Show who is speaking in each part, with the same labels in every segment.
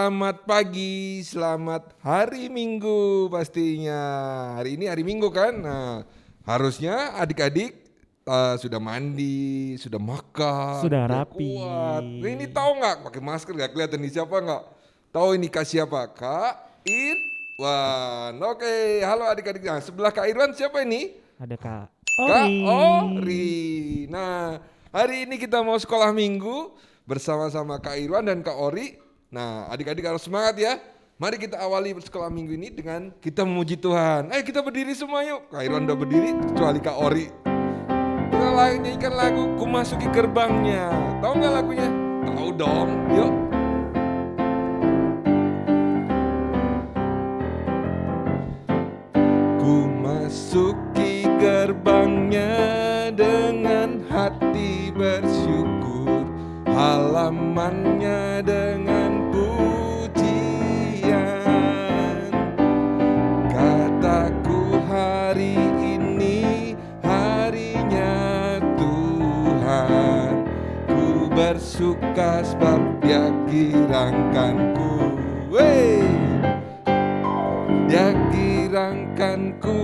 Speaker 1: Selamat pagi, selamat hari Minggu pastinya. Hari ini hari Minggu kan. Nah, harusnya adik-adik sudah mandi, sudah makan,
Speaker 2: Sudah
Speaker 1: biar
Speaker 2: rapi.
Speaker 1: kuat. Nah, ini tahu nggak? Pakai masker nggak kelihatan ini siapa nggak? Tahu ini Kak siapa? Kak Irwan. Oke, halo adik-adik. Nah, sebelah Kak Irwan siapa ini?
Speaker 2: Ada Kak
Speaker 1: Kak
Speaker 2: Ori.
Speaker 1: Ori. Nah, hari ini kita mau sekolah minggu bersama-sama Kak Irwan dan Kak Ori. Nah, adik-adik harus semangat ya. Mari kita awali sekolah minggu ini dengan kita memuji Tuhan. Ayo kita berdiri semua yuk. Kak Irwan udah berdiri, kecuali Kak Ori. Kita nyanyikan lagu Ku Masuki Gerbangnya. Tahu nggak lagunya? Tahu dong. Yuk. Ku masuki gerbangnya dengan hati bersyukur, halamannya dengan pujian. Kataku hari ini harinya Tuhan, ku bersuka sebab Dia girangkanku. Dia girangkanku,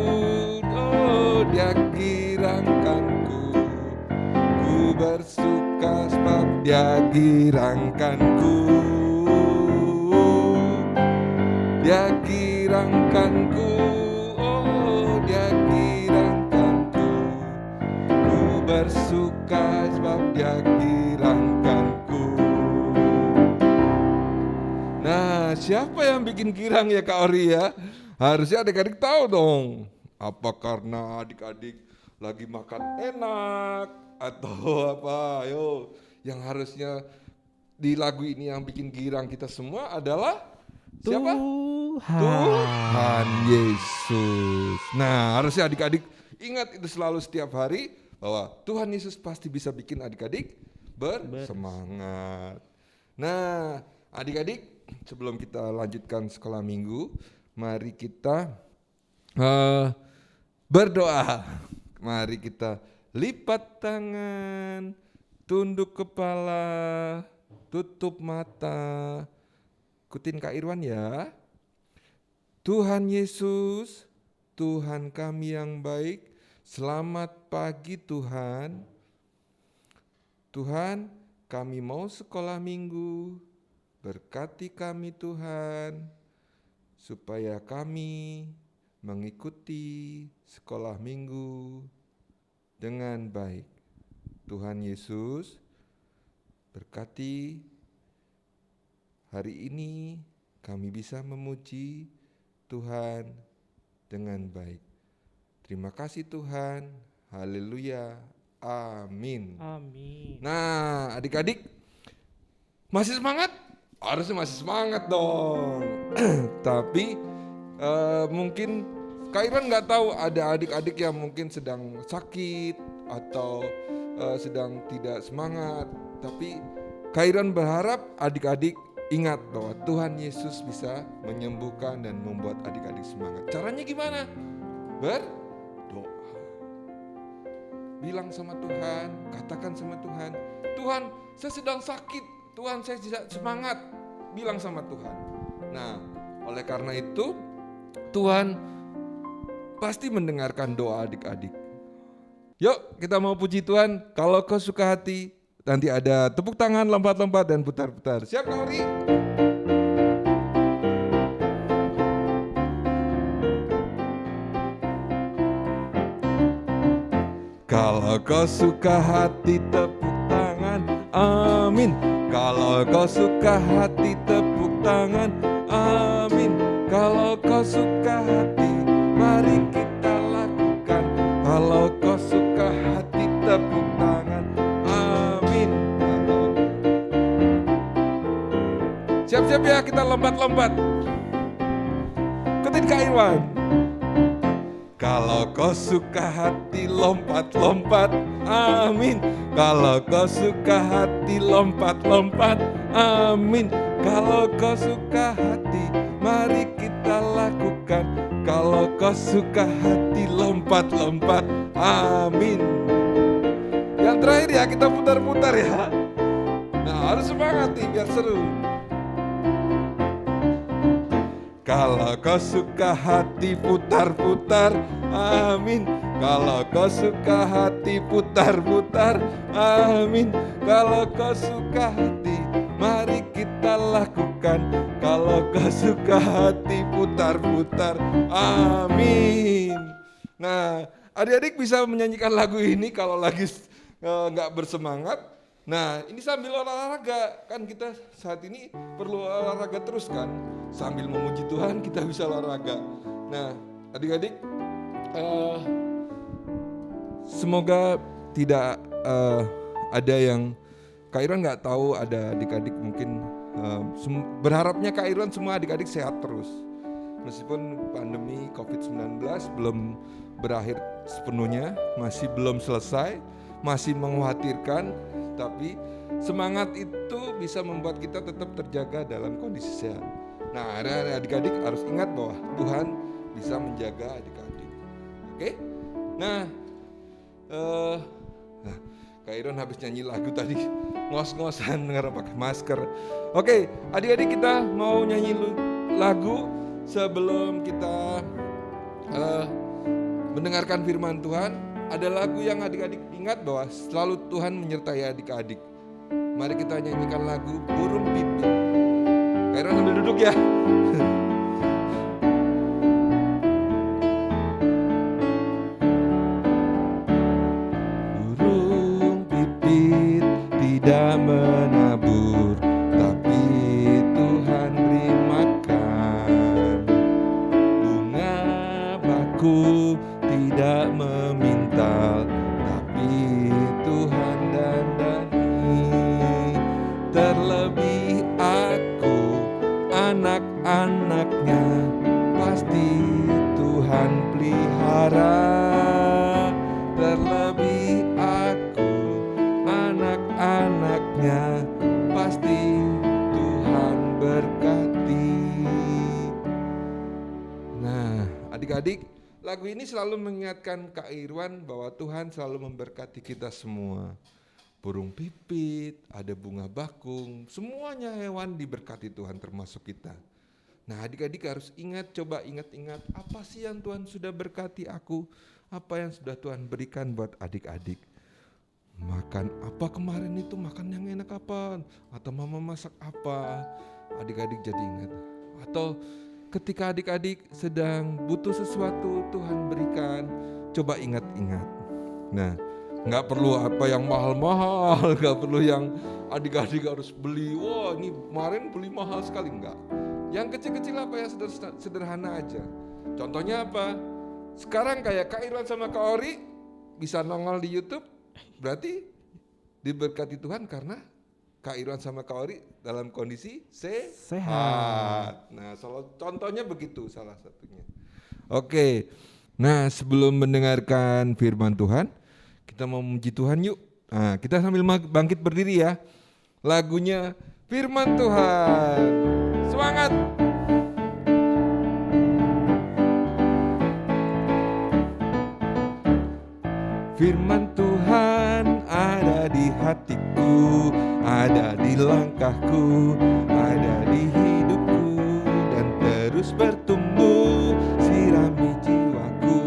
Speaker 1: oh Dia girangkanku. Ku bersuka sebab Dia girangkanku. Dia girangkanku, oh Dia girangkanku. Ku bersuka sebab Dia girangkanku. Nah, siapa yang bikin girang ya Kak Ori ya? Harusnya adik-adik tahu dong. Apa karena adik-adik lagi makan enak atau apa? Ayo, yang harusnya di lagu ini yang bikin girang kita semua adalah siapa? Tuhan Yesus. Nah, harusnya adik-adik ingat itu selalu setiap hari bahwa Tuhan Yesus pasti bisa bikin adik-adik bersemangat. Nah, adik-adik, sebelum kita lanjutkan sekolah minggu, mari kita berdoa. Mari kita lipat tangan, tunduk kepala, tutup mata. Ikutin Kak Irwan ya. Tuhan Yesus, Tuhan kami yang baik, selamat pagi Tuhan. Tuhan, kami mau sekolah minggu. Berkati kami Tuhan, supaya kami mengikuti sekolah minggu dengan baik. Tuhan Yesus, berkati hari ini kami bisa memuji Tuhan dengan baik. Terima kasih Tuhan, haleluya, amin.
Speaker 2: Amin.
Speaker 1: Nah, adik-adik masih semangat? Harusnya masih semangat dong. Tapi mungkin Kak Irwan nggak tahu ada adik-adik yang mungkin sedang sakit atau sedang tidak semangat. Tapi Kak Irwan berharap adik-adik ingat bahwa Tuhan Yesus bisa menyembuhkan dan membuat adik-adik semangat. Caranya gimana? Berdoa. Bilang sama Tuhan, katakan sama Tuhan, Tuhan saya sedang sakit. Tuhan saya tidak semangat, bilang sama Tuhan. Nah, oleh karena itu Tuhan pasti mendengarkan doa adik-adik. Yuk kita mau puji Tuhan. Kalau kau suka hati, nanti ada tepuk tangan, lompat-lompat dan putar-putar. Siap Kak Ori? Kalau kau suka hati, tepuk tangan, amin. Kalau kau suka hati, tepuk tangan, amin. Kalau kau suka hati, mari kita lakukan. Kalau kau suka hati, tepuk tangan, amin. Siap-siap ya, kita lompat-lompat. Ikutin Kak Irwan. Kalau kau suka hati, lompat-lompat, amin. Kalau kau suka hati, lompat-lompat, amin. Kalau kau suka hati, mari kita lakukan. Kalau kau suka hati, lompat-lompat, amin. Yang terakhir ya, kita putar-putar ya. Nah, harus semangat nih biar seru. Kalau kau suka hati putar-putar, amin. Kalau kau suka hati putar-putar, amin. Kalau kau suka hati, mari kita lakukan. Kalau kau suka hati putar-putar, amin. Nah, adik-adik bisa menyanyikan lagu ini kalau lagi nggak bersemangat. Nah, ini sambil olahraga, kan kita saat ini perlu olahraga terus kan. Sambil memuji Tuhan kita bisa olahraga. Nah, adik-adik, semoga tidak ada yang Kak Irwan nggak tahu, ada adik-adik mungkin berharapnya Kak Irwan semua adik-adik sehat terus. Meskipun pandemi COVID-19 belum berakhir sepenuhnya, masih belum selesai, masih mengkhawatirkan, tapi semangat itu bisa membuat kita tetap terjaga dalam kondisi sehat. Nah, adik-adik harus ingat bahwa Tuhan bisa menjaga adik-adik. Oke? Nah, Kak Iron habis nyanyi lagu tadi, ngos-ngosan karena pakai masker. Oke, adik-adik kita mau nyanyi lagu sebelum kita mendengarkan firman Tuhan. Ada lagu yang adik-adik ingat bahwa selalu Tuhan menyertai adik-adik. Mari kita nyanyikan lagu Burung Pipit. Kak Iron sambil duduk ya. Burung pipit tidak menabur, tapi Tuhan beri makan. Bunga baku tidak memintal, tapi Tuhan dandani. Terlebih aku, anak-anaknya, pasti Tuhan pelihara. Terlebih aku, anak-anaknya, pasti Tuhan berkati. Nah, adik-adik, lagu ini selalu mengingatkan Kak Irwan bahwa Tuhan selalu memberkati kita semua. Burung pipit, ada bunga bakung, semuanya hewan diberkati Tuhan termasuk kita. Nah, adik-adik harus ingat, coba ingat-ingat apa sih yang Tuhan sudah berkati aku, apa yang sudah Tuhan berikan buat adik-adik. Makan apa kemarin itu, makan yang enak apa, atau mama masak apa, adik-adik jadi ingat. Atau ketika adik-adik sedang butuh sesuatu Tuhan berikan, coba ingat-ingat. Nah, nggak perlu apa yang mahal-mahal, nggak perlu yang adik-adik harus beli, wah ini kemarin beli mahal sekali, enggak. Yang kecil-kecil apa yang sederhana aja. Contohnya apa? Sekarang kayak Kak Irwan sama Kak Ori bisa nongol di YouTube, berarti diberkati Tuhan karena Kak Irwan sama Kak Ori dalam kondisi sehat. Nah, contohnya begitu salah satunya. Oke, nah sebelum mendengarkan firman Tuhan, kita mau memuji Tuhan yuk. Nah, kita sambil bangkit berdiri ya. Lagunya Firman Tuhan. Semangat. Firman Tuhan ada di hatiku, ada di langkahku, ada di hidupku, dan terus bertumbuh, sirami jiwaku.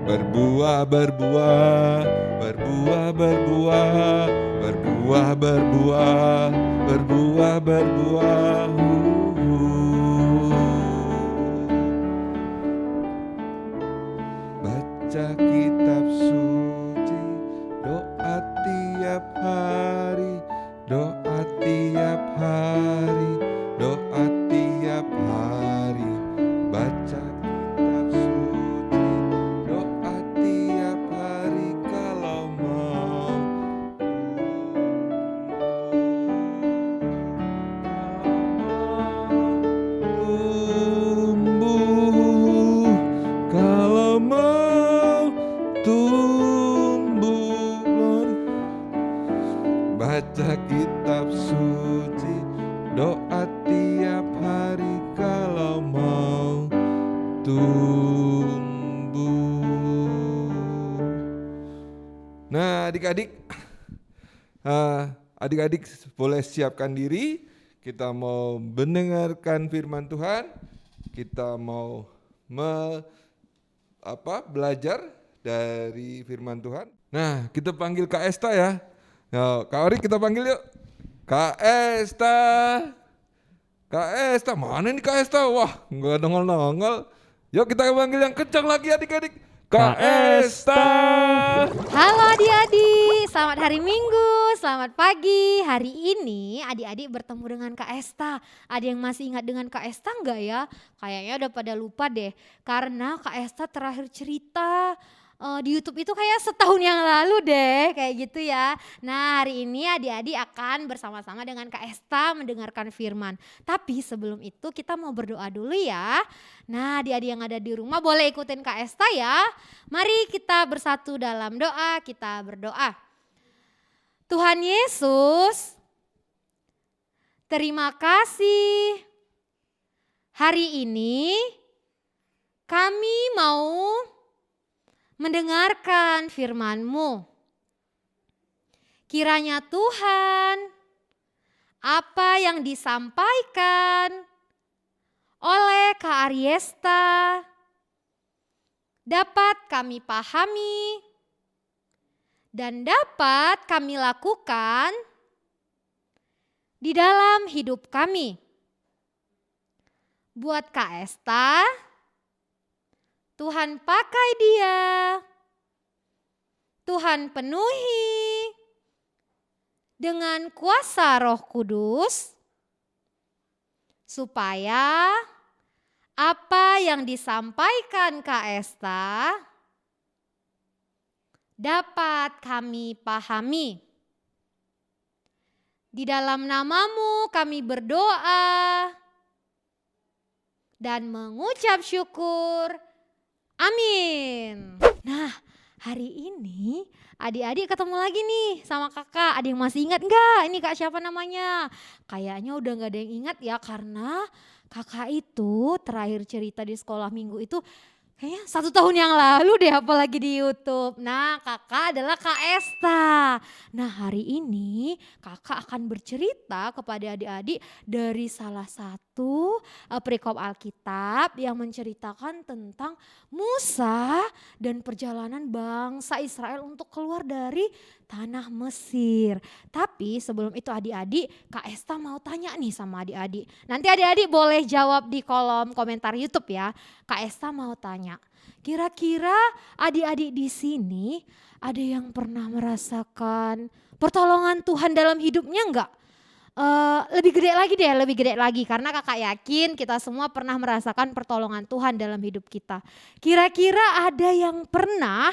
Speaker 1: Berbuah, berbuah, berbuah, berbuah, berbuah, berbuah, berbuah, berbuah. Baca kitab suci, doa tiap hari, doa tiap hari, doa tiap hari. Baca kitab suci, doa tiap hari kalau mau tumbuh, kalau mau tumbuh. Baca kitab suci, doa tiap hari kalau mau tumbuh. Nah, adik-adik, adik-adik boleh siapkan diri. Kita mau mendengarkan firman Tuhan. kita mau belajar dari firman Tuhan. Nah, kita panggil Kak Esta ya. Ya, Kak Ori kita panggil yuk. Kak Esta. Kak Esta, mana nih Kak Esta? Wah, nggak nongol-nongol. Yuk kita panggil yang kencang lagi adik-adik. Kak Esta.
Speaker 2: Halo adik-adik, selamat hari Minggu, selamat pagi. Hari ini adik-adik bertemu dengan Kak Esta. Ada yang masih ingat dengan Kak Esta enggak ya? Kayaknya udah pada lupa deh. Karena Kak Esta terakhir cerita di YouTube itu kayak setahun yang lalu deh, kayak gitu ya. Nah, hari ini adik-adik akan bersama-sama dengan Kak Esta mendengarkan firman. Tapi sebelum itu kita mau berdoa dulu ya. Nah, adik-adik yang ada di rumah boleh ikutin Kak Esta ya. Mari kita bersatu dalam doa, kita berdoa. Tuhan Yesus, terima kasih. Hari ini kami mau mendengarkan firman-Mu. Kiranya Tuhan, apa yang disampaikan oleh Kak Ariesta dapat kami pahami dan dapat kami lakukan di dalam hidup kami. Buat Kak Esta, Tuhan pakai dia, Tuhan penuhi dengan kuasa Roh Kudus, supaya apa yang disampaikan Kak Esta dapat kami pahami. Di dalam nama-Mu kami berdoa dan mengucap syukur. Amin. Nah, hari ini adik-adik ketemu lagi nih sama kakak. Ada yang masih ingat nggak? Ini kak siapa namanya? Kayaknya udah nggak ada yang ingat ya, karena kakak itu terakhir cerita di sekolah minggu itu kayaknya 1 tahun yang lalu deh, apalagi di YouTube. Nah, kakak adalah Kak Esta. Nah, hari ini kakak akan bercerita kepada adik-adik dari salah satu perikop Alkitab yang menceritakan tentang Musa dan perjalanan bangsa Israel untuk keluar dari tanah Mesir. Tapi sebelum itu adik-adik, Kak Esta mau tanya nih sama adik-adik. Nanti adik-adik boleh jawab di kolom komentar YouTube ya. Kak Esta mau tanya, kira-kira adik-adik di sini ada yang pernah merasakan pertolongan Tuhan dalam hidupnya enggak? Lebih gede lagi karena kakak yakin kita semua pernah merasakan pertolongan Tuhan dalam hidup kita. Kira-kira ada yang pernah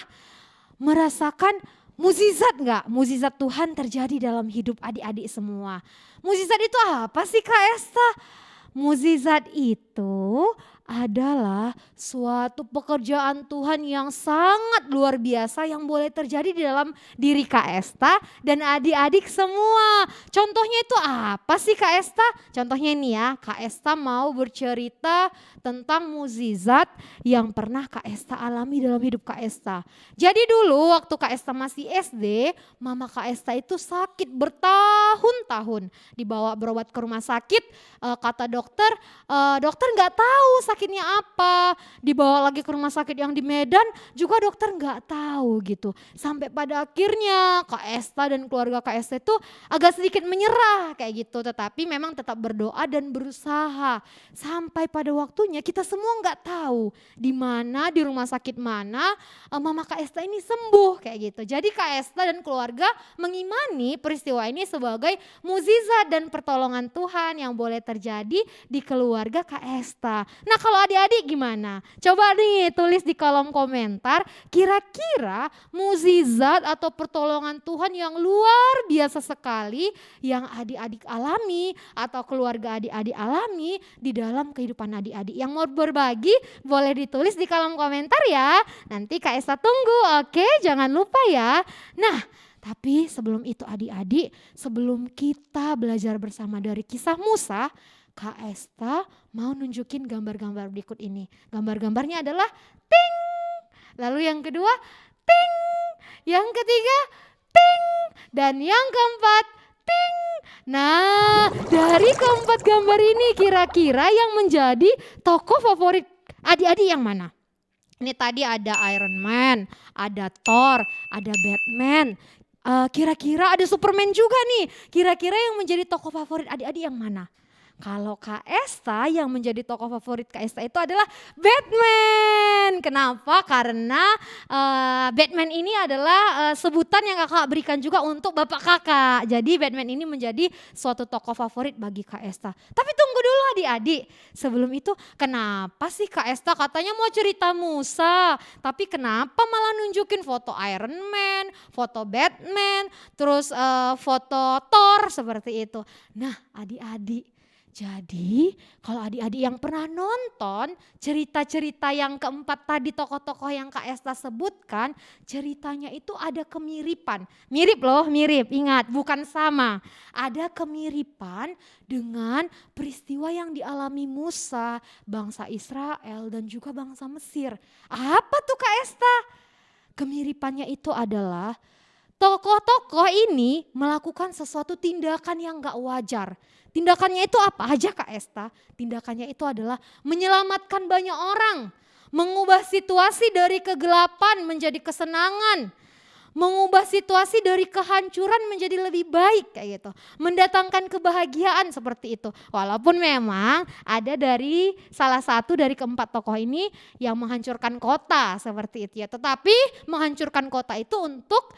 Speaker 2: merasakan mukjizat enggak? Mukjizat Tuhan terjadi dalam hidup adik-adik semua. Mukjizat itu apa sih Kak Esta? Mukjizat itu adalah suatu pekerjaan Tuhan yang sangat luar biasa yang boleh terjadi di dalam diri Kak Esta dan adik-adik semua. Contohnya itu apa sih Kak Esta? Contohnya ini ya, Kak Esta mau bercerita tentang mukjizat yang pernah Kak Esta alami dalam hidup Kak Esta. Jadi dulu waktu Kak Esta masih SD, mama Kak Esta itu sakit bertahun-tahun. Dibawa berobat ke rumah sakit, kata dokter, dokter nggak tahu sakitnya apa. Dibawa lagi ke rumah sakit yang di Medan juga dokter nggak tahu gitu. Sampai pada akhirnya Kak Esta dan keluarga Kak Esta itu agak sedikit menyerah kayak gitu. Tetapi memang tetap berdoa dan berusaha. Sampai pada waktunya kita semua nggak tahu di mana, di rumah sakit mana mama Kak Esta ini sembuh kayak gitu. Jadi Kak Esta dan keluarga mengimani peristiwa ini sebagai mukjizat dan pertolongan Tuhan yang boleh terjadi di keluarga Kak Esta. Nah, kalau adik-adik gimana? Coba nih tulis di kolom komentar, kira-kira mukjizat atau pertolongan Tuhan yang luar biasa sekali yang adik-adik alami atau keluarga adik-adik alami di dalam kehidupan adik-adik. Yang mau berbagi boleh ditulis di kolom komentar ya. Nanti Kak Esta tunggu, oke? Jangan lupa ya. Nah, tapi sebelum itu adik-adik, sebelum kita belajar bersama dari kisah Musa, Kak Esta mau nunjukin gambar-gambar berikut ini. Gambar-gambarnya adalah ting. Lalu yang kedua, ting. Yang ketiga, ting. Dan yang keempat, Nah, dari keempat gambar ini kira-kira yang menjadi tokoh favorit adik-adik yang mana? Ini tadi ada Iron Man, ada Thor, ada Batman. Kira-kira ada Superman juga nih. Kira-kira yang menjadi tokoh favorit adik-adik yang mana? Kalau Kak Esta yang menjadi tokoh favorit Kak Esta itu adalah Batman. Kenapa? Karena Batman ini adalah sebutan yang kakak berikan juga untuk bapak kakak. Jadi Batman ini menjadi suatu tokoh favorit bagi Kak Esta. Tapi tunggu dulu adik-adik. Sebelum itu kenapa sih Kak Esta katanya mau cerita Musa. Tapi kenapa malah nunjukin foto Iron Man, foto Batman, terus foto Thor seperti itu. Nah adik-adik. Jadi kalau adik-adik yang pernah nonton cerita-cerita yang keempat tadi tokoh-tokoh yang Kak Esta sebutkan, ceritanya itu ada kemiripan. Mirip loh, mirip. Ingat, bukan sama. Ada kemiripan dengan peristiwa yang dialami Musa, bangsa Israel dan juga bangsa Mesir. Apa tuh Kak Esta? Kemiripannya itu adalah tokoh-tokoh ini melakukan sesuatu tindakan yang gak wajar. Tindakannya itu apa aja Kak Esta? Tindakannya itu adalah menyelamatkan banyak orang. Mengubah situasi dari kegelapan menjadi kesenangan. Mengubah situasi dari kehancuran menjadi lebih baik kayak gitu. Mendatangkan kebahagiaan seperti itu. Walaupun memang ada dari salah satu dari keempat tokoh ini yang menghancurkan kota seperti itu ya. Tetapi menghancurkan kota itu untuk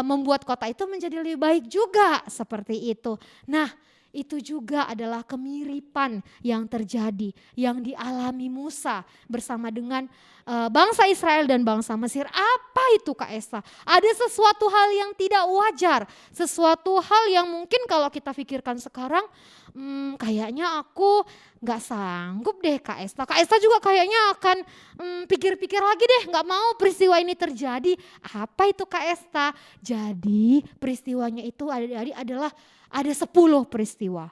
Speaker 2: membuat kota itu menjadi lebih baik juga seperti itu. Nah, itu juga adalah kemiripan yang terjadi, yang dialami Musa bersama dengan bangsa Israel dan bangsa Mesir. Apa itu Kak Esa? Ada sesuatu hal yang tidak wajar, sesuatu hal yang mungkin kalau kita pikirkan sekarang, kayaknya aku gak sanggup deh Kak Esta. Kak Esta juga kayaknya akan pikir-pikir lagi deh, gak mau peristiwa ini terjadi. Apa itu Kak Esta? Jadi peristiwanya itu adik-adik adalah ada 10 peristiwa.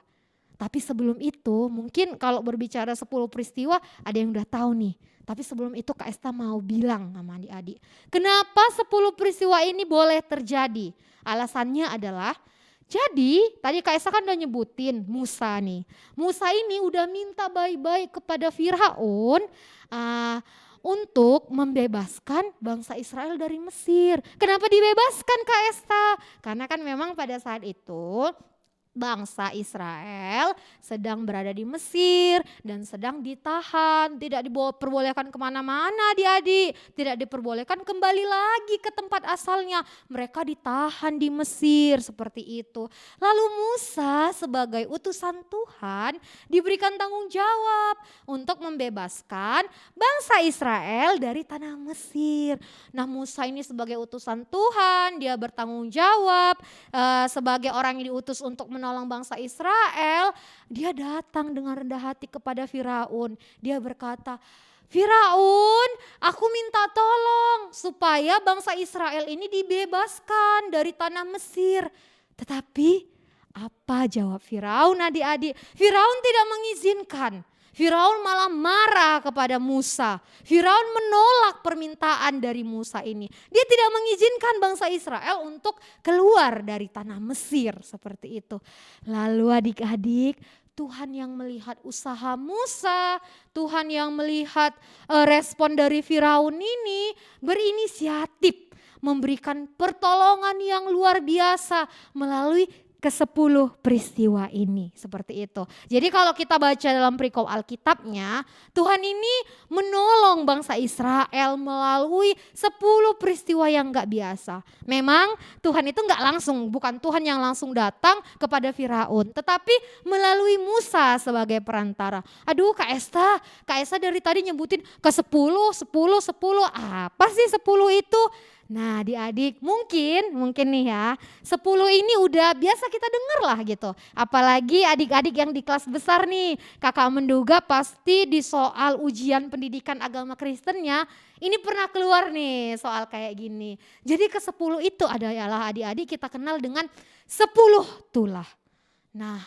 Speaker 2: Tapi sebelum itu mungkin kalau berbicara 10 peristiwa ada yang udah tahu nih. Tapi sebelum itu Kak Esta mau bilang sama adik-adik. Kenapa 10 peristiwa ini boleh terjadi? Alasannya adalah jadi tadi Kak Esta kan udah nyebutin Musa nih. Musa ini udah minta baik-baik kepada Firaun untuk membebaskan bangsa Israel dari Mesir. Kenapa dibebaskan Kak Esta? Karena kan memang pada saat itu bangsa Israel sedang berada di Mesir dan sedang ditahan, tidak diperbolehkan kemana-mana adik-adik, tidak diperbolehkan kembali lagi ke tempat asalnya, mereka ditahan di Mesir seperti itu. Lalu Musa sebagai utusan Tuhan diberikan tanggung jawab untuk membebaskan bangsa Israel dari tanah Mesir. Nah Musa ini sebagai utusan Tuhan, dia bertanggung jawab sebagai orang yang diutus untuk menolong bangsa Israel, dia datang dengan rendah hati kepada Firaun. Dia berkata, Firaun, aku minta tolong supaya bangsa Israel ini dibebaskan dari tanah Mesir. Tetapi apa jawab Firaun adik-adik? Firaun tidak mengizinkan. Firaun malah marah kepada Musa. Firaun menolak permintaan dari Musa ini. Dia tidak mengizinkan bangsa Israel untuk keluar dari tanah Mesir seperti itu. Lalu adik-adik, Tuhan yang melihat usaha Musa, Tuhan yang melihat respon dari Firaun ini berinisiatif memberikan pertolongan yang luar biasa melalui ke-10 peristiwa ini seperti itu. Jadi kalau kita baca dalam perikop Alkitabnya, Tuhan ini menolong bangsa Israel melalui 10 peristiwa yang gak biasa. Memang Tuhan itu gak langsung, bukan Tuhan yang langsung datang kepada Firaun, tetapi melalui Musa sebagai perantara. Aduh Kak Esta dari tadi nyebutin ke-10, 10, 10, apa sih 10 itu? Nah adik-adik mungkin nih ya 10 ini udah biasa kita dengar lah gitu. Apalagi adik-adik yang di kelas besar nih. Kakak menduga pasti di soal ujian pendidikan agama Kristennya ini pernah keluar nih soal kayak gini. Jadi ke-10 itu adalah adik-adik kita kenal dengan 10 tulah. Nah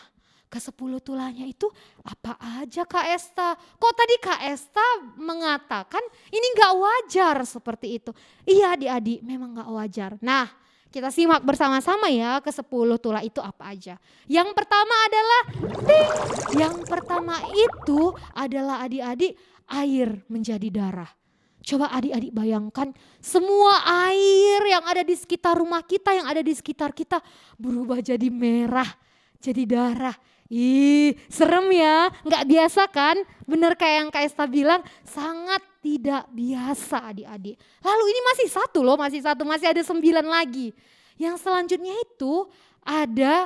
Speaker 2: ke-10 tulahnya itu apa aja Kak Esta? Kok tadi Kak Esta mengatakan ini gak wajar seperti itu? Iya adik-adik memang gak wajar. Nah Kita simak bersama-sama ya ke-10 tulah itu apa aja. Yang pertama adalah ting. Yang pertama itu adalah adik-adik air menjadi darah. Coba adik-adik bayangkan semua air yang ada di sekitar rumah kita, yang ada di sekitar kita berubah jadi merah, jadi darah. Ih, serem ya, nggak biasa kan? Bener kayak yang Kak Esta bilang, sangat tidak biasa adik-adik. Lalu ini masih satu loh, masih ada 9 lagi. Yang selanjutnya itu ada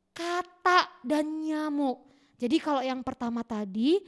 Speaker 2: kata dan nyamuk. Jadi kalau yang pertama tadi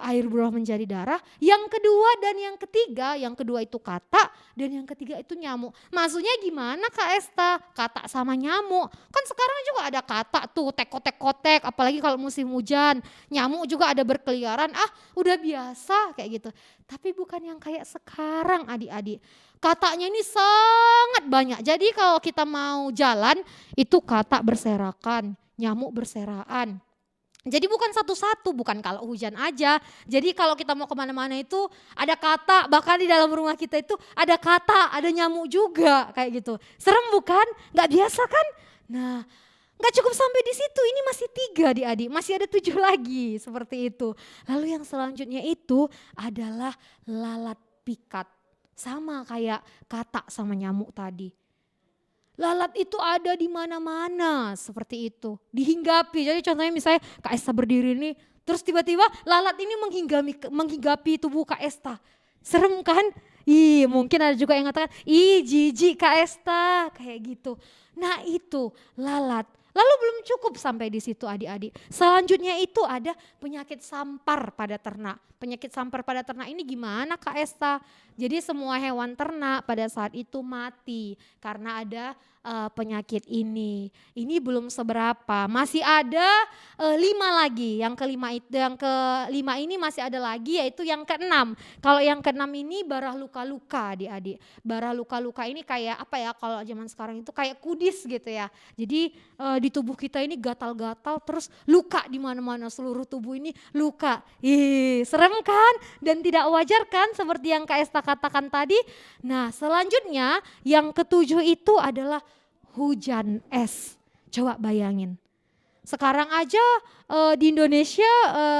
Speaker 2: air berubah menjadi darah, yang kedua dan yang ketiga, yang kedua itu kata dan yang ketiga itu nyamuk. Maksudnya gimana Kak Esta? Kata sama nyamuk. Kan sekarang juga ada kata tuh tek-kotek-kotek, apalagi kalau musim hujan. Nyamuk juga ada berkeliaran, udah biasa kayak gitu. Tapi bukan yang kayak sekarang adik-adik. Katanya ini sangat banyak. Jadi kalau kita mau jalan itu kata berserakan, nyamuk berseraan. Jadi bukan satu-satu, bukan kalau hujan aja. Jadi kalau kita mau kemana-mana itu ada kata, bahkan di dalam rumah kita itu ada kata, ada nyamuk juga kayak gitu. Serem bukan? Gak biasa kan? Nah, gak cukup sampai di situ, ini masih 3 adik-adik, masih ada 7 lagi seperti itu. Lalu yang selanjutnya itu adalah lalat pikat. Sama kayak kata sama nyamuk tadi. Lalat itu ada di mana-mana seperti itu, dihinggapi. Jadi contohnya misalnya Kak Esta berdiri nih, terus tiba-tiba lalat ini menghinggapi tubuh Kak Esta. Serem kan? Mungkin ada juga yang mengatakan, jijik Kak Esta, kayak gitu. Nah itu lalat. Lalu belum cukup sampai di situ adik-adik. Selanjutnya itu ada penyakit sampar pada ternak. Penyakit sampar pada ternak ini gimana Kak Esta? Jadi semua hewan ternak pada saat itu mati karena ada penyakit ini. Ini belum seberapa, masih ada 5 lagi. Yang kelima ini masih ada lagi, yaitu yang keenam. Kalau yang keenam ini barah luka-luka adik-adik. Barah luka-luka ini kayak apa ya, kalau zaman sekarang itu kayak kudis gitu ya. Jadi di tubuh kita ini gatal-gatal, terus luka di mana-mana, seluruh tubuh ini luka. Serem kan? Dan tidak wajar kan, seperti yang Kak Esta katakan tadi. Nah selanjutnya yang ketujuh itu adalah hujan es. Coba bayangin. Sekarang aja di Indonesia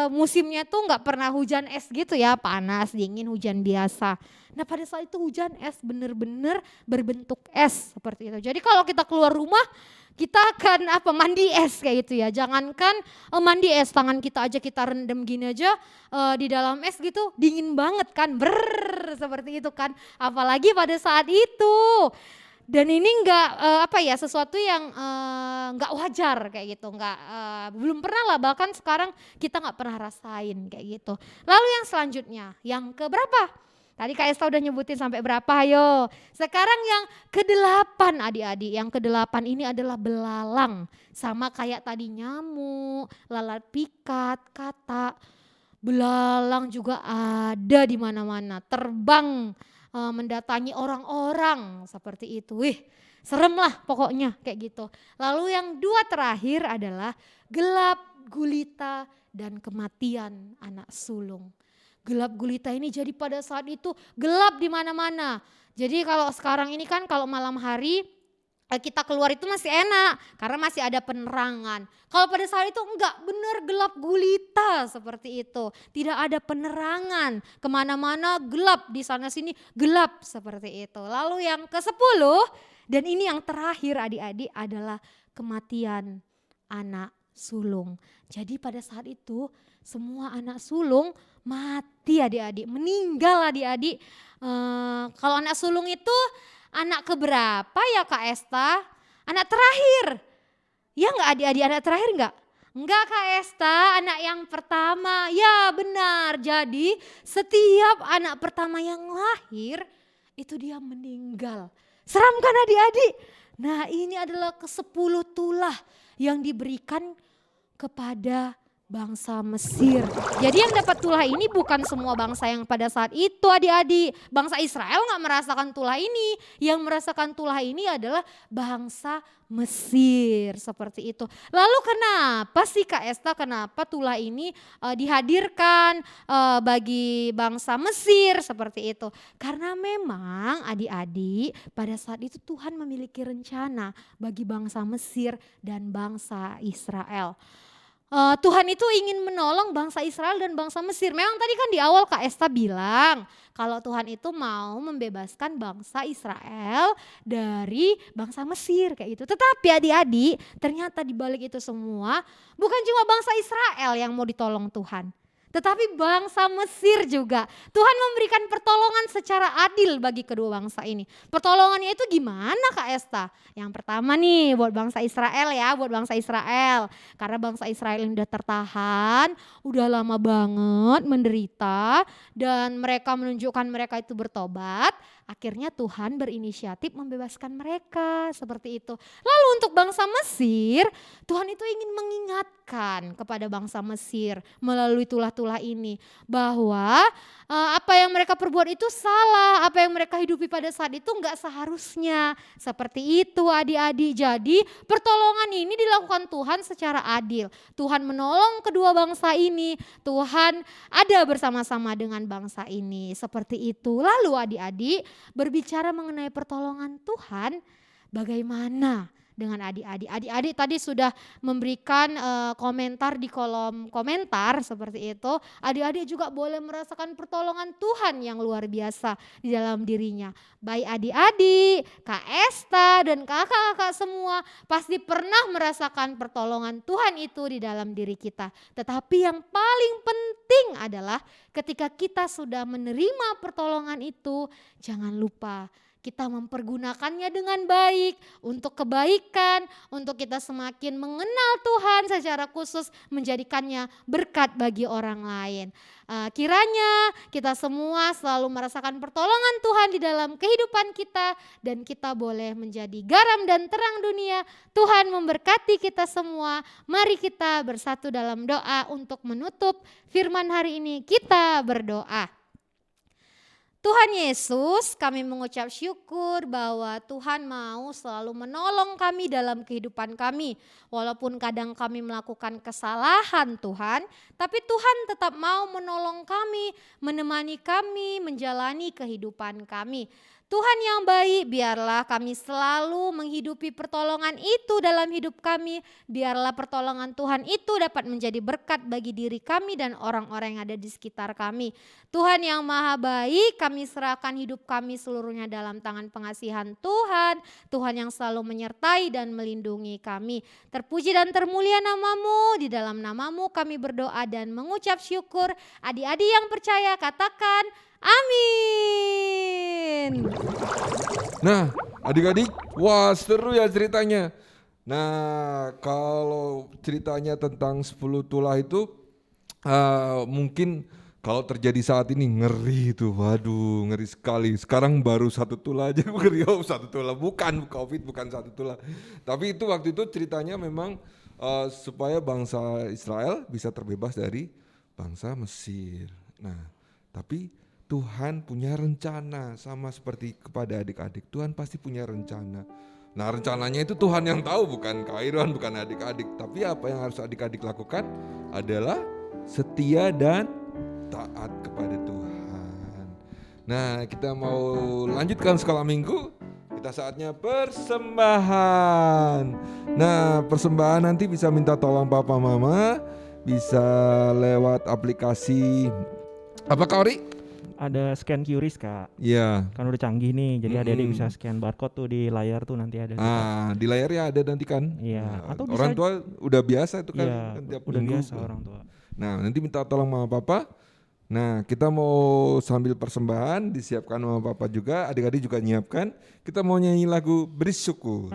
Speaker 2: musimnya tuh nggak pernah hujan es gitu ya, panas, dingin, hujan biasa. Nah pada saat itu hujan es bener-bener berbentuk es seperti itu. Jadi kalau kita keluar rumah kita akan mandi es kayak gitu ya. Jangankan mandi es, tangan kita aja kita rendam gini aja di dalam es gitu, dingin banget kan, seperti itu kan. Apalagi pada saat itu. Dan ini enggak sesuatu yang enggak wajar kayak gitu, belum pernah lah, bahkan sekarang kita enggak pernah rasain kayak gitu. Lalu yang selanjutnya, yang ke berapa? Tadi Kak Esta udah nyebutin sampai berapa, ayo. Sekarang yang ke-8 adik-adik, yang ke-8 ini adalah belalang. Sama kayak tadi nyamuk, lalat pikat, kata. Belalang juga ada di mana-mana, terbang mendatangi orang-orang seperti itu. Serem lah pokoknya kayak gitu. Lalu yang 2 terakhir adalah gelap gulita dan kematian anak sulung. Gelap gulita ini jadi pada saat itu gelap di mana-mana. Jadi kalau sekarang ini kan kalau malam hari kita keluar itu masih enak karena masih ada penerangan. Kalau pada saat itu enggak, benar gelap gulita seperti itu. Tidak ada penerangan, kemana-mana gelap, di sana sini gelap seperti itu. Lalu yang ke-10 dan ini yang terakhir adik-adik adalah kematian anak sulung. Jadi pada saat itu semua anak sulung mati adik-adik, meninggal adik-adik. Kalau anak sulung itu anak keberapa ya Kak Esta? Anak terakhir. Ya enggak adik-adik, anak terakhir enggak? Enggak Kak Esta, anak yang pertama. Ya benar, jadi setiap anak pertama yang lahir itu dia meninggal. Seram kan adik-adik? Nah ini adalah ke-10 tulah yang diberikan kepada bangsa Mesir. Jadi yang dapat tulah ini bukan semua bangsa yang pada saat itu adik-adik. Bangsa Israel nggak merasakan tulah ini. Yang merasakan tulah ini adalah bangsa Mesir, seperti itu. Lalu kenapa sih Kak Esta, kenapa tulah ini dihadirkan bagi bangsa Mesir seperti itu? Karena memang adik-adik pada saat itu Tuhan memiliki rencana bagi bangsa Mesir dan bangsa Israel. Tuhan itu ingin menolong bangsa Israel dan bangsa Mesir. Memang tadi kan di awal Kak Esta bilang kalau Tuhan itu mau membebaskan bangsa Israel dari bangsa Mesir kayak gitu. Tetapi adik-adik ternyata di balik itu semua bukan cuma bangsa Israel yang mau ditolong Tuhan. Tetapi bangsa Mesir juga. Tuhan memberikan pertolongan secara adil bagi kedua bangsa ini. Pertolongannya itu gimana Kak Esta? Yang pertama nih buat bangsa Israel ya, buat bangsa Israel. Karena bangsa Israel ini udah tertahan, udah lama banget menderita. Dan mereka menunjukkan mereka itu bertobat. Akhirnya Tuhan berinisiatif membebaskan mereka seperti itu. Lalu untuk bangsa Mesir, Tuhan itu ingin mengingatkan kepada bangsa Mesir melalui tulah-tulah ini bahwa apa yang mereka perbuat itu salah, apa yang mereka hidupi pada saat itu enggak seharusnya. Seperti itu adik-adik. Jadi pertolongan ini dilakukan Tuhan secara adil. Tuhan menolong kedua bangsa ini, Tuhan ada bersama-sama dengan bangsa ini. Seperti itu. Lalu adik-adik berbicara mengenai pertolongan Tuhan, bagaimana dengan adik-adik? Adik-adik tadi sudah memberikan komentar di kolom komentar seperti itu. Adik-adik juga boleh merasakan pertolongan Tuhan yang luar biasa di dalam dirinya. Baik adik-adik, Kak Esta dan kakak-kakak semua pasti pernah merasakan pertolongan Tuhan itu di dalam diri kita. Tetapi yang paling penting adalah ketika kita sudah menerima pertolongan itu, jangan lupa kita mempergunakannya dengan baik untuk kebaikan, untuk kita semakin mengenal Tuhan secara khusus, menjadikannya berkat bagi orang lain. Kiranya kita semua selalu merasakan pertolongan Tuhan di dalam kehidupan kita dan kita boleh menjadi garam dan terang dunia. Tuhan memberkati kita semua. Mari kita bersatu dalam doa untuk menutup firman hari ini. Kita berdoa. Tuhan Yesus, kami mengucap syukur bahwa Tuhan mau selalu menolong kami dalam kehidupan kami. Walaupun kadang kami melakukan kesalahan Tuhan, tapi Tuhan tetap mau menolong kami, menemani kami, menjalani kehidupan kami. Tuhan yang baik, biarlah kami selalu menghidupi pertolongan itu dalam hidup kami. Biarlah pertolongan Tuhan itu dapat menjadi berkat bagi diri kami dan orang-orang yang ada di sekitar kami. Tuhan yang maha baik, kami serahkan hidup kami seluruhnya dalam tangan pengasihan Tuhan. Tuhan yang selalu menyertai dan melindungi kami. Terpuji dan termulia namamu, di dalam namamu kami berdoa dan mengucap syukur. Adik-adik yang percaya katakan amin.
Speaker 1: Nah, adik-adik, wah seru ya ceritanya. Nah, kalau ceritanya tentang 10 tulah itu mungkin kalau terjadi saat ini ngeri tuh, waduh ngeri sekali. Sekarang baru 1 tulah aja ngeri, 1 tulah, bukan COVID, bukan 1 tulah. Tapi itu waktu itu ceritanya memang supaya bangsa Israel bisa terbebas dari bangsa Mesir. Nah, tapi Tuhan punya rencana sama seperti kepada adik-adik. Tuhan pasti punya rencana. Nah, rencananya itu Tuhan yang tahu, bukan Kairon, bukan adik-adik. Tapi apa yang harus adik-adik lakukan adalah setia dan taat kepada Tuhan. Nah, kita mau lanjutkan sekolah minggu. Kita saatnya persembahan. Nah, persembahan nanti bisa minta tolong papa mama, bisa lewat aplikasi apa Kak Ori?
Speaker 3: Ada scan QRIS Kak.
Speaker 1: Iya.
Speaker 3: Kan udah canggih nih, jadi adik-adik bisa scan barcode tuh di layar tuh nanti ada.
Speaker 1: Di layarnya ada nanti kan.
Speaker 3: Iya.
Speaker 1: Nah,
Speaker 3: Atau
Speaker 1: orang
Speaker 3: bisa,
Speaker 1: tua udah biasa itu kan,
Speaker 3: iya,
Speaker 1: kan tiap
Speaker 3: udah
Speaker 1: minggu.
Speaker 3: biasa orang tua.
Speaker 1: Nah, nanti minta tolong mama papa. Nah, kita mau sambil persembahan, disiapkan mama papa juga, adik-adik juga nyiapkan. Kita mau nyanyi lagu Bersyukur.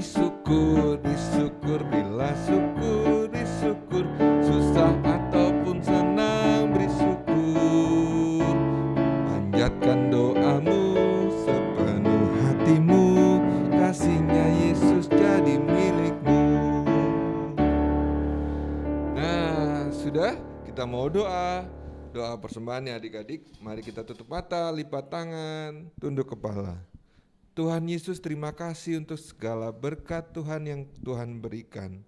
Speaker 1: Disyukur, disyukur, bila syukur, disyukur, susah ataupun senang beri syukur. Panjatkan doamu kita mau doa persembahan ya adik-adik. Mari kita tutup mata, lipat tangan, tunduk kepala. Tuhan Yesus, terima kasih untuk segala berkat Tuhan yang Tuhan berikan.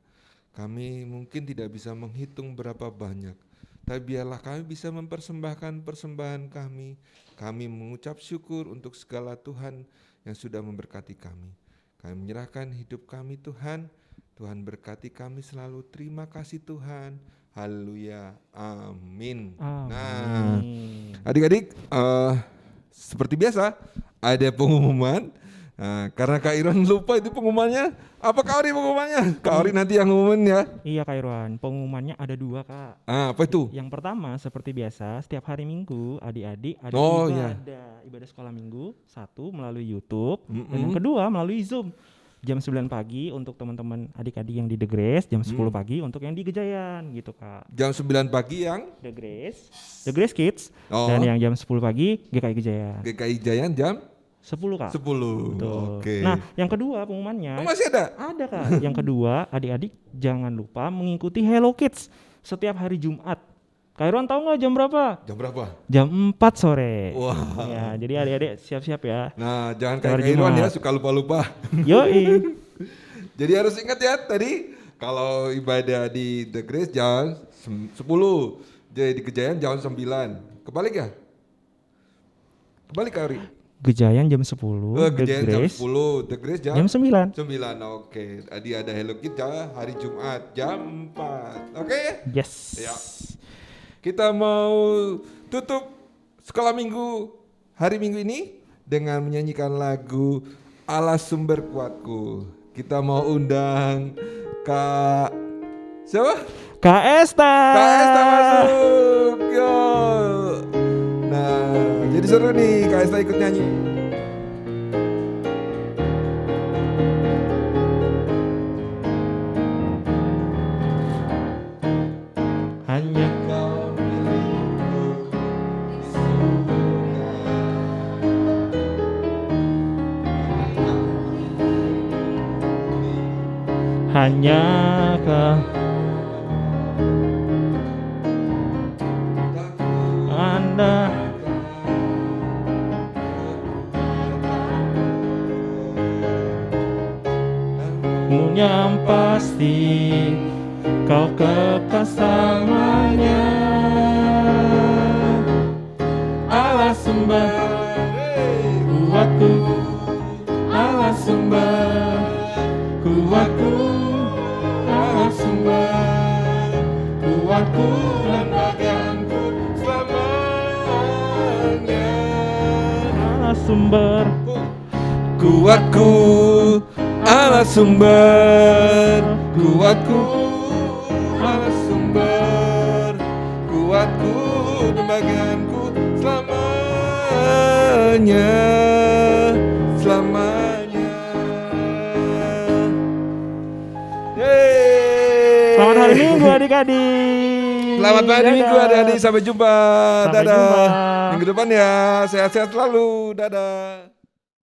Speaker 1: Kami mungkin tidak bisa menghitung berapa banyak, tapi biarlah kami bisa mempersembahkan persembahan kami. Kami mengucap syukur untuk segala Tuhan yang sudah memberkati kami. Kami menyerahkan hidup kami Tuhan. Tuhan berkati kami selalu. Terima kasih Tuhan. Haleluya. Amin. Nah, adik-adik, seperti biasa ada pengumuman. Nah, karena Kak Irwan lupa itu pengumumannya. Apa Kak Ori pengumumannya? Kak Ori nanti yang ngumumin ya.
Speaker 3: Iya Kak Irwan, pengumumannya ada 2 Kak.
Speaker 1: Apa itu?
Speaker 3: Yang pertama seperti biasa setiap hari Minggu adik-adik ada ibadah sekolah Minggu, 1 melalui YouTube dan yang kedua melalui Zoom. Jam 9 pagi untuk teman-teman adik-adik yang di The Grace, jam 10 pagi untuk yang di Gejayan gitu Kak.
Speaker 1: Jam 9 pagi yang
Speaker 3: The Grace Kids dan yang jam 10 pagi GKI Gejayan.
Speaker 1: GKI Jayan jam
Speaker 3: 10 Kak.
Speaker 1: 10. Oke.
Speaker 3: Nah, yang kedua pengumumannya.
Speaker 1: Masih ada?
Speaker 3: Ada Kak. Yang kedua, adik-adik jangan lupa mengikuti Hello Kids setiap hari Jumat. Kak Irwan tahu nggak jam berapa?
Speaker 1: Jam berapa?
Speaker 3: Jam 4 sore.
Speaker 1: Wah.
Speaker 3: Ya, jadi adik-adik siap-siap ya.
Speaker 1: Nah, jangan kayak Kak Irwan ya, suka lupa-lupa.
Speaker 3: Yoi.
Speaker 1: Jadi harus ingat ya tadi, kalau ibadah di The Grace jam 10, jadi di Kejayaan jam 9. Kebalik ya? Kebalik Kak Ori?
Speaker 3: Gejayan jam 10, The
Speaker 1: Kejayaan jam
Speaker 3: Grace
Speaker 1: 10, The Grace jam
Speaker 3: 9.
Speaker 1: 9, oke. Tadi ada Hello Kids hari Jumat jam 4, oke ya?
Speaker 3: Yes.
Speaker 1: Ya. Kita mau tutup sekolah minggu hari Minggu ini dengan menyanyikan lagu Allah Sumber Kuatku. Kita mau undang Kak siapa?
Speaker 3: Kak Esta.
Speaker 1: Kak Esta masuk. Yo. Nah, jadi seru nih Kak Esta ikut nyanyi.
Speaker 3: Hanya
Speaker 1: Kau milikku di surga.
Speaker 3: hanya Kau Anda yang pasti Kau kekal selamanya. Allah sumber kuatku, Allah sumber kuatku, Allah sumber kuatku dan bagianku selamanya. Allah sumber
Speaker 1: Kuatku, Allah sumber kuatku, Allah sumber kuatku dan bagianku selamanya, selamanya. Yeay.
Speaker 3: Selamat hari Minggu adik-adik.
Speaker 1: Selamat hari Minggu adik-adik, sampai jumpa.
Speaker 3: Sampai
Speaker 1: Dadah.
Speaker 3: jumpa.
Speaker 1: Minggu depan ya, sehat-sehat selalu. Dadah.